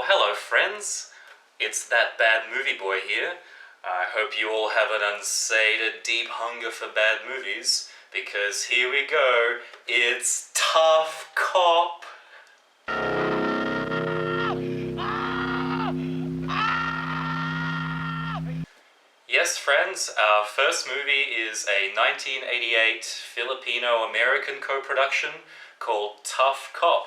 Oh, hello friends. It's that bad movie boy here. I hope you all have an unsated deep hunger for bad movies, because here we go. It's Tough Cop. Yes, friends, our first movie is a 1988 Filipino-American co-production called Tough Cop.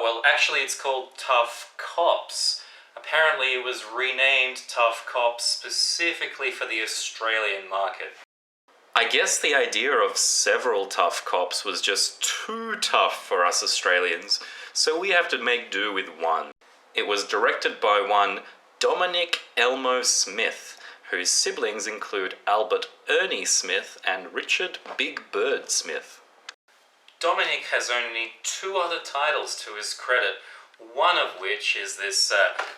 Well, actually it's called Tough Cops. Apparently it was renamed Tough Cops specifically for the Australian market. I guess the idea of several tough cops was just too tough for us Australians, so we have to make do with one. It was directed by one Dominic Elmo Smith, whose siblings include Albert Ernie Smith and Richard Big Bird Smith. Dominic has only two other titles to his credit, one of which is this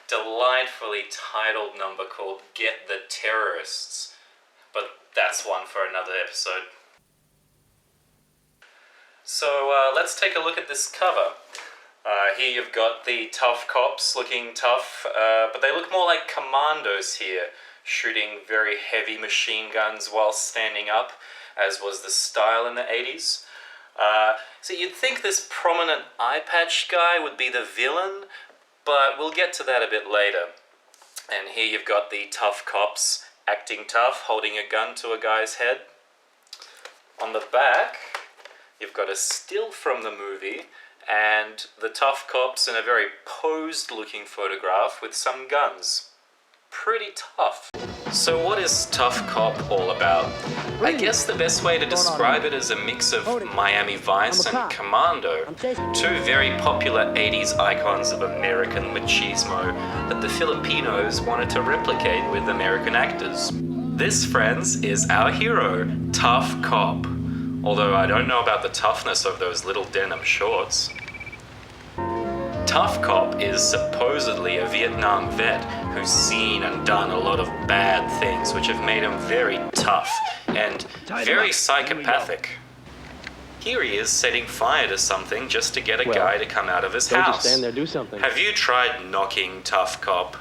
delightfully titled number called Get the Terrorists. But that's one for another episode. So let's take a look at this cover. Here you've got the tough cops looking tough, but they look more like commandos here, shooting very heavy machine guns while standing up, as was the style in the 80s. So you'd think this prominent eye patch guy would be the villain, but we'll get to that a bit later. And here you've got the tough cops acting tough, holding a gun to a guy's head. On the back, you've got a still from the movie, and the tough cops in a very posed-looking photograph with some guns. Pretty tough. So what is Tough Cop all about? I guess the best way to describe it is a mix of Miami Vice and Commando, two very popular 80s icons of American machismo that the Filipinos wanted to replicate with American actors. This, friends, is our hero, Tough Cop. Although I don't know about the toughness of those little denim shorts. Tough Cop is supposedly a Vietnam vet who's seen and done a lot of bad things which have made him very tough and very psychopathic. Here he is setting fire to something just to get a guy to come out of his house. Just stand there, do something. Have you tried knocking Tough Cop?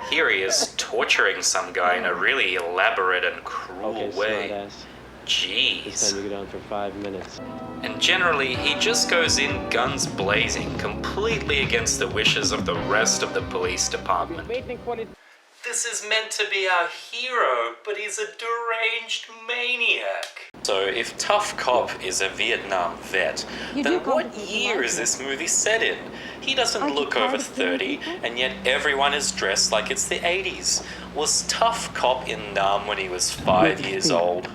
Here he is torturing some guy in a really elaborate and cruel way. Smartass. Jeez. This time you go down for 5 minutes. And generally, he just goes in guns blazing, completely against the wishes of the rest of the police department. This is meant to be our hero, but he's a deranged maniac. So if Tough Cop is a Vietnam vet, then what year is this movie set in? He doesn't look over 30, and yet everyone is dressed like it's the 80s. Was Tough Cop in Nam when he was 5 years old?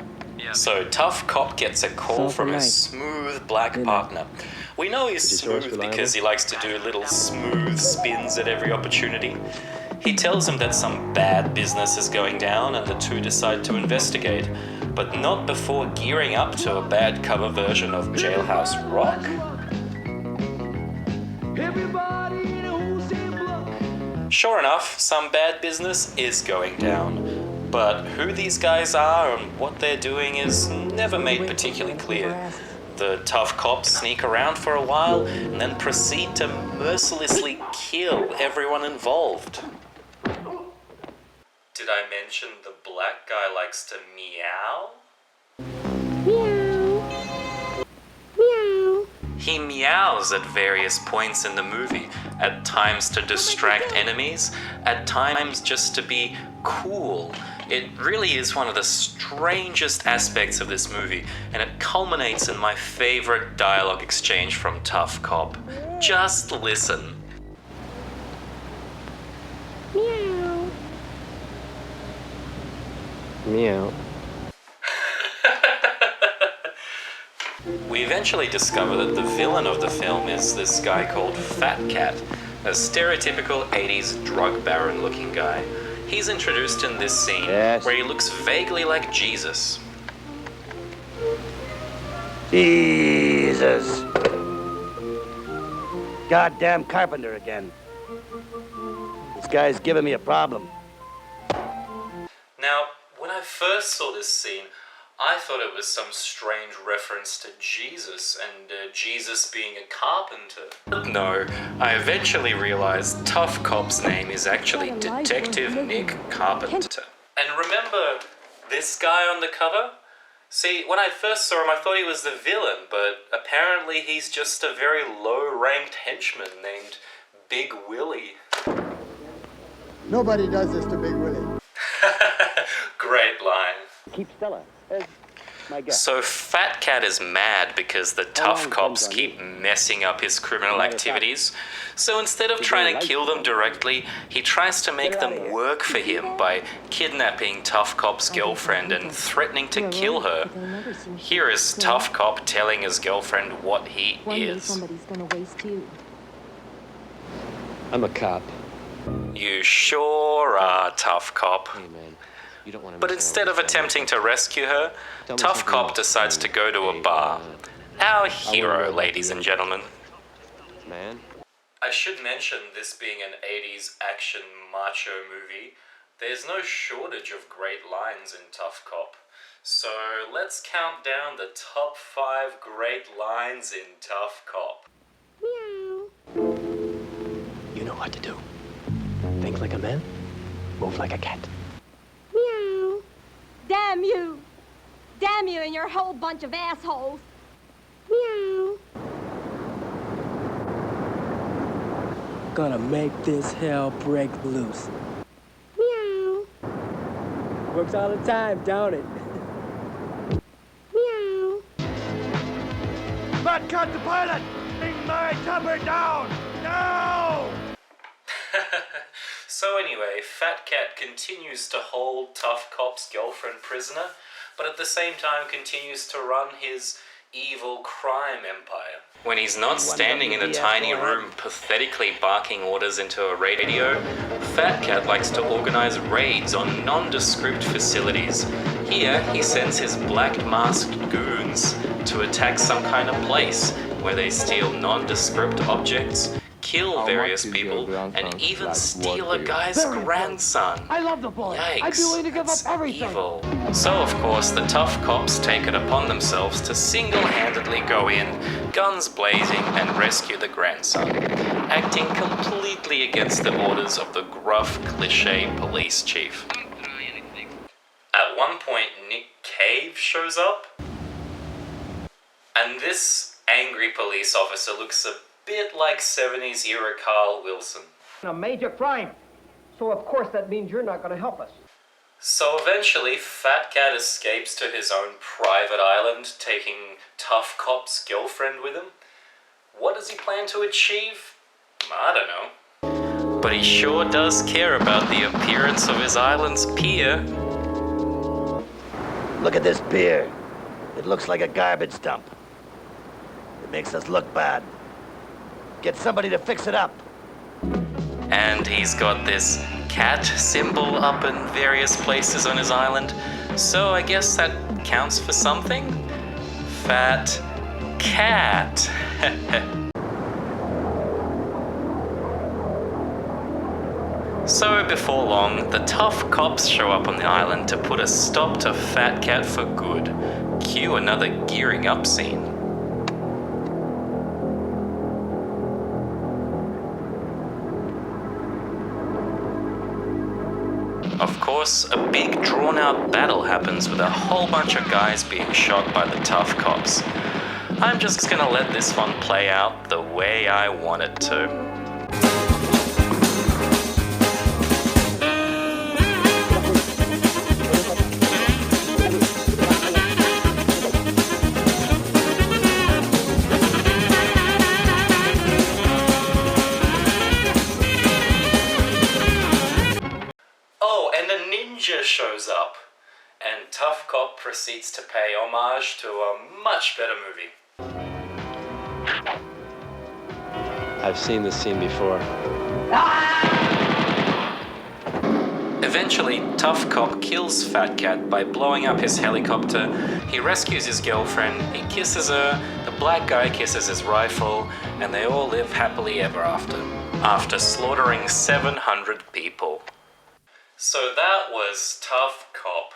So Tough Cop gets a call from a smooth black partner. We know he's smooth because he likes to do little smooth spins at every opportunity. He tells him that some bad business is going down and the two decide to investigate, but not before gearing up to a bad cover version of Jailhouse Rock. Sure enough, some bad business is going down. But who these guys are and what they're doing is never made particularly clear. The tough cops sneak around for a while and then proceed to mercilessly kill everyone involved. Did I mention the black guy likes to meow? Meow. Meow. He meows at various points in the movie, at times to distract enemies, at times just to be cool. It really is one of the strangest aspects of this movie, and it culminates in my favorite dialogue exchange from Tough Cop. Just listen. Meow. Meow. We eventually discover that the villain of the film is this guy called Fat Cat, a stereotypical 80s drug baron looking guy. He's introduced in this scene where he looks vaguely like Jesus. Jesus. Goddamn carpenter again. This guy's giving me a problem. Now, when I first saw this scene, I thought it was some strange reference to Jesus and Jesus being a carpenter. But no, I eventually realized Tough Cop's name is actually Detective Nick Carpenter. And remember this guy on the cover? See, when I first saw him, I thought he was the villain, but apparently he's just a very low-ranked henchman named Big Willie. Nobody does this to Big Willie. Great line. Keep Stella as my guest. So Fat Cat is mad because the tough cops keep messing up his criminal activities. So instead of trying to kill them directly, he tries to make them work for him by kidnapping Tough Cop's girlfriend and threatening to kill her. Here is Tough Cop telling his girlfriend what he is. Somebody's gonna waste you. I'm a cop. You sure are, Tough Cop. Hey, man. You don't want to. But instead of attempting to rescue her, Tough Cop decides to go to a bar. Our hero, ladies and gentlemen. Man. I should mention, this being an 80s action macho movie, there's no shortage of great lines in Tough Cop. So let's count down the top 5 great lines in Tough Cop. Meow. You know what to do. Think like a man, move like a cat. Meow. Damn you! Damn you and your whole bunch of assholes! Meow. Gonna make this hell break loose. Meow. Works all the time, don't it? Meow. But cut the pilot! Bring my chopper down! No! So anyway, Fat Cat continues to hold Tough Cop's girlfriend prisoner, but at the same time continues to run his evil crime empire. When he's not standing in a tiny room pathetically barking orders into a radio, Fat Cat likes to organize raids on nondescript facilities. Here, he sends his black masked goons to attack some kind of place where they steal nondescript objects, kill various people, and even steal a guy's grandson. I love the boy. Yikes, I'd be willing to give up that's everything. evil. So of course the tough cops take it upon themselves to single-handedly go in, guns blazing, and rescue the grandson, acting completely against the orders of the gruff, cliché police chief. At one point, Nick Cave shows up, and this angry police officer looks a bit like 70s era Carl Wilson. A major crime. So of course that means you're not going to help us. So eventually, Fat Cat escapes to his own private island, taking Tough Cop's girlfriend with him. What does he plan to achieve? I don't know. But he sure does care about the appearance of his island's pier. Look at this pier. It looks like a garbage dump. It makes us look bad. Get somebody to fix it up. And he's got this cat symbol up in various places on his island, so I guess that counts for something? Fat Cat. So before long, the tough cops show up on the island to put a stop to Fat Cat for good. Cue another gearing up scene. Of course, a big drawn-out battle happens with a whole bunch of guys being shot by the tough cops. I'm just gonna let this one play out the way I want it to. Shows up, and Tough Cop proceeds to pay homage to a much better movie. I've seen this scene before. Eventually, Tough Cop kills Fat Cat by blowing up his helicopter. He rescues his girlfriend, he kisses her, the black guy kisses his rifle, and they all live happily ever after slaughtering 700 people. So that was Tough Cop.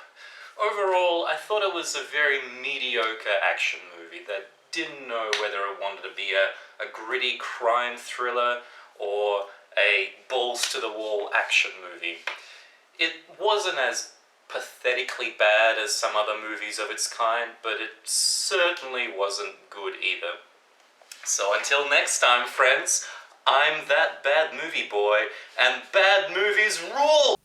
Overall, I thought it was a very mediocre action movie that didn't know whether it wanted to be a gritty crime thriller or a balls-to-the-wall action movie. It wasn't as pathetically bad as some other movies of its kind, but it certainly wasn't good either. So until next time, friends, I'm that bad movie boy, and bad movies rule!